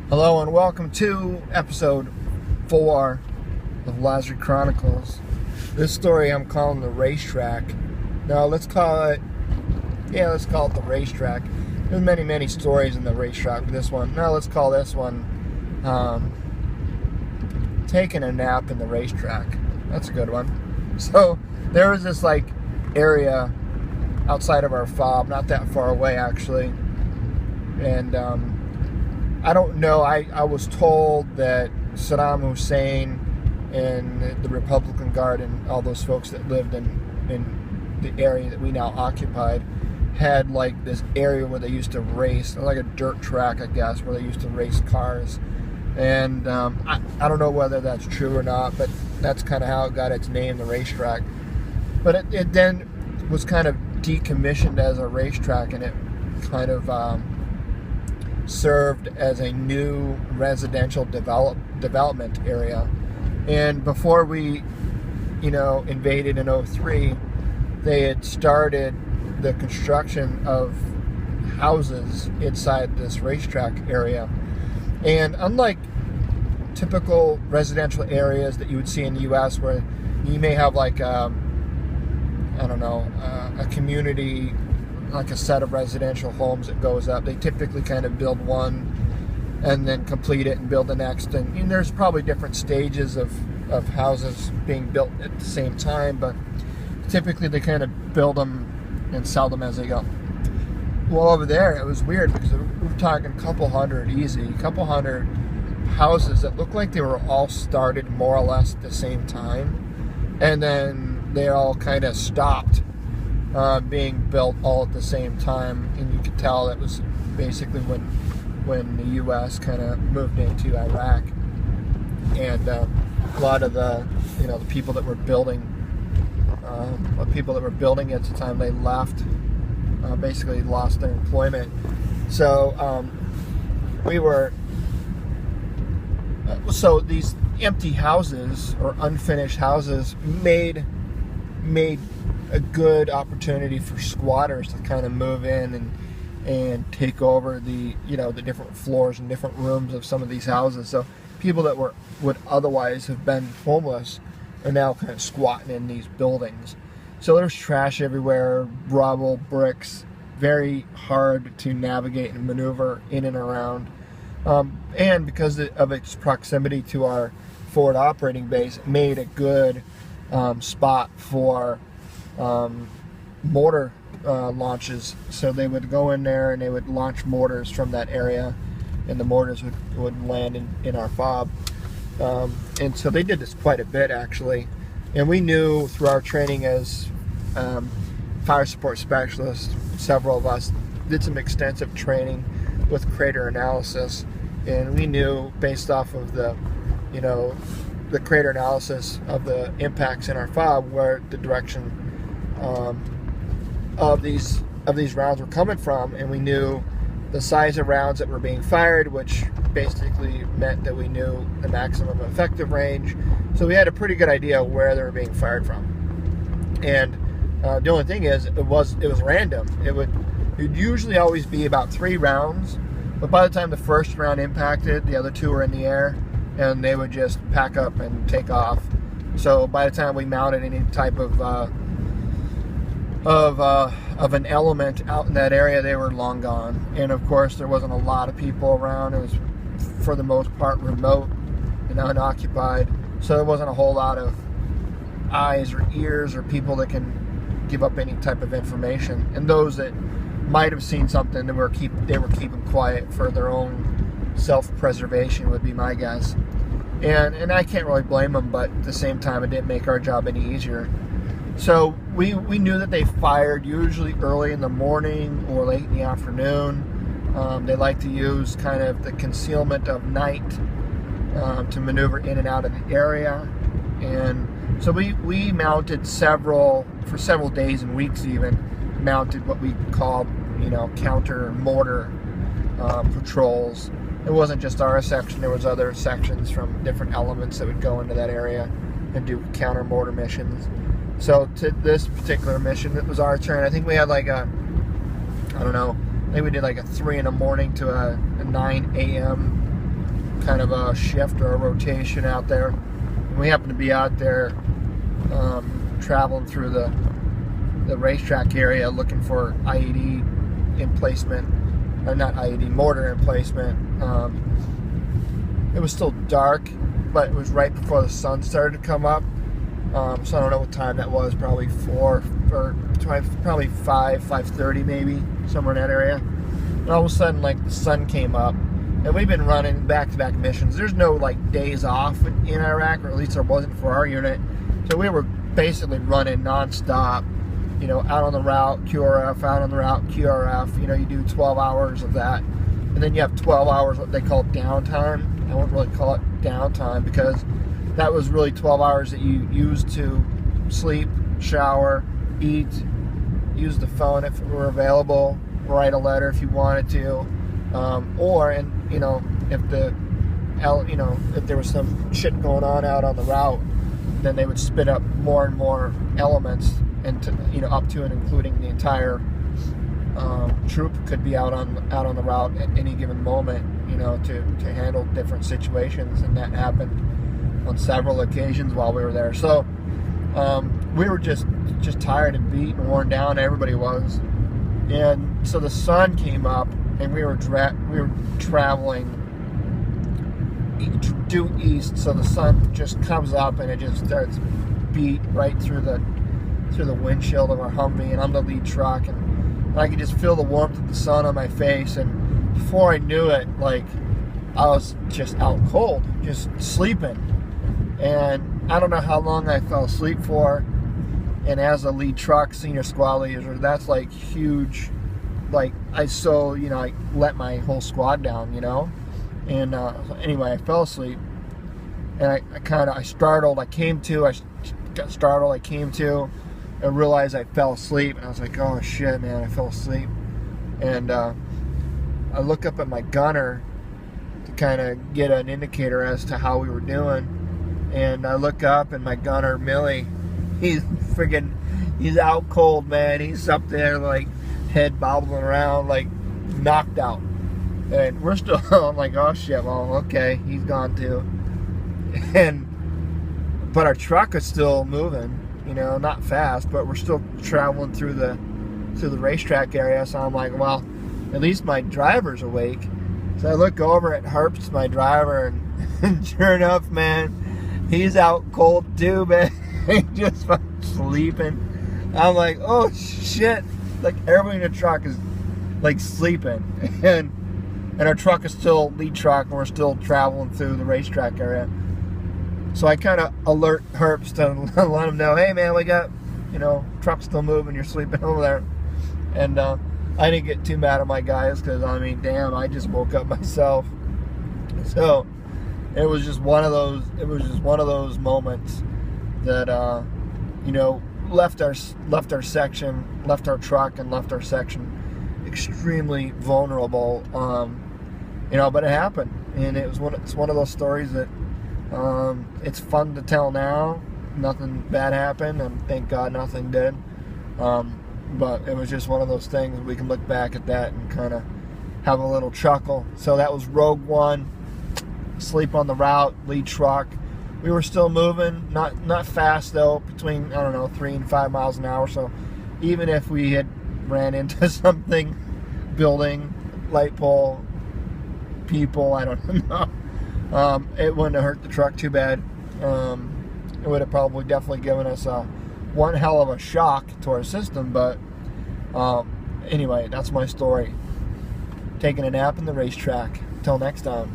Hello and welcome to episode 4 of Lazzari Chronicles. This story I'm calling the Racetrack. Now let's call it the Racetrack. There's many stories in the Racetrack. This one, now let's call this one Taking a Nap in the Racetrack. That's a good one. So there was this area outside of our fob, not that far away actually, and I don't know. I was told that Saddam Hussein and the Republican Guard and all those folks that lived in the area that we now occupied had this area where they used to race, like a dirt track, I guess, where they used to race cars. And I don't know whether that's true or not, but that's kind of how it got its name, the Racetrack. But it then was kind of decommissioned as a racetrack, and it kind of served as a new residential development area. And before we invaded in 2003, they had started the construction of houses inside this racetrack area. And unlike typical residential areas that you would see in the US, where you may have a community, like a set of residential homes that goes up. They typically kind of build one and then complete it and build the next. And there's probably different stages of houses being built at the same time, but typically they kind of build them and sell them as they go. Well, over there it was weird because we're talking a couple hundred houses that looked like they were all started more or less at the same time, and then they all kind of stopped being built all at the same time. And you could tell that was basically when the U.S. kind of moved into Iraq, and a lot of the people that were building at the time, they left, basically lost their employment. So so these empty houses or unfinished houses made a good opportunity for squatters to kind of move in and take over the different floors and different rooms of some of these houses. So people that would otherwise have been homeless are now kind of squatting in these buildings. So there's trash everywhere, rubble, bricks, very hard to navigate and maneuver in and around. And because of its proximity to our forward operating base, it made a good spot for mortar launches. So they would go in there and they would launch mortars from that area, and the mortars would land in our fob. And so they did this quite a bit actually. And we knew through our training as fire support specialists, several of us did some extensive training with crater analysis, and we knew based off of the crater analysis of the impacts in our fob where the direction of these rounds were coming from, and we knew the size of rounds that were being fired, which basically meant that we knew the maximum effective range. So we had a pretty good idea of where they were being fired from. And the only thing is, it was random. It would usually always be about 3 rounds, but by the time the first round impacted, the other 2 were in the air, and they would just pack up and take off. So by the time we mounted any type of an element out in that area, they were long gone. And of course, there wasn't a lot of people around. It was, for the most part, remote and unoccupied. So there wasn't a whole lot of eyes or ears or people that can give up any type of information. And those that might have seen something, they were keeping quiet for their own self-preservation, would be my guess. And I can't really blame them, but at the same time, it didn't make our job any easier. So we knew that they fired usually early in the morning or late in the afternoon. They like to use kind of the concealment of night to maneuver in and out of the area. And so we mounted for several days and weeks even, mounted what we called, counter mortar patrols. It wasn't just our section, there was other sections from different elements that would go into that area and do counter mortar missions. So to this particular mission, it was our turn. I think we had I think we did a 3 in the morning to a 9 a.m. kind of a shift or a rotation out there. And we happened to be out there traveling through the racetrack area looking for IED emplacement, or not IED, mortar emplacement. It was still dark, but it was right before the sun started to come up. So I don't know what time that was, probably 4 or probably 5:30 maybe, somewhere in that area. And all of a sudden, like, the sun came up, and we've been running back-to-back missions. There's no like days off in Iraq, or at least there wasn't for our unit. So we were basically running non-stop, you know, out on the route, QRF, out on the route, QRF. You know, you do 12 hours of that, and then you have 12 hours what they call downtime. I wouldn't really call it downtime, because that was really 12 hours that you used to sleep, shower, eat, use the phone if it were available, write a letter if you wanted to, or, and you know, if if there was some shit going on out on the route, then they would spit up more and more elements, and up to and including the entire troop could be out on the route at any given moment, you know, to handle different situations. And that happened on several occasions while we were there. So we were just tired and beat and worn down. Everybody was. And so the sun came up, and we were traveling due east. So the sun just comes up, and it just starts beat right through the windshield of our Humvee, and I'm the lead truck, and I could just feel the warmth of the sun on my face. And before I knew it, like, I was just out cold, just sleeping. And I don't know how long I fell asleep for. And as a lead truck, senior squad leader, that's like huge. Like, I let my whole squad down, you know. And anyway, I fell asleep, and I startled. I got startled. I came to, and realized I fell asleep, and I was like, oh shit, man, I fell asleep. And I look up at my gunner to kind of get an indicator as to how we were doing. And I look up, and my gunner, Millie, he's out cold, man. He's up there, like, head bobbling around, like, knocked out. And we're still, I'm like, oh shit, well, okay, he's gone too. But our truck is still moving, you know, not fast, but we're still traveling through the racetrack area. So I'm like, well, at least my driver's awake. So I look over at Herbst, my driver, and sure enough, man, he's out cold too, man. He's just fucking sleeping. I'm like, oh shit. Like, everybody in the truck is like sleeping. And our truck is still lead truck, and we're still traveling through the racetrack area. So I kind of alert Herbst and let him know, hey man, we got, truck's still moving, you're sleeping over there. And I didn't get too mad at my guys, because I mean, damn, I just woke up myself. So it was just one of those moments that left our section, left our truck, and left our section extremely vulnerable. But it happened, and it's one of those stories that it's fun to tell now. Nothing bad happened, and thank God nothing did. But it was just one of those things. We can look back at that and kind of have a little chuckle. So that was Rogue One. Sleep on the route, lead truck. We were still moving, not fast though, between 3 and 5 miles an hour. So even if we had ran into something, building, light pole, people, I don't know, it wouldn't have hurt the truck too bad. It would have probably definitely given us one hell of a shock to our system. But anyway, that's my story. Taking a nap in the racetrack. Till next time.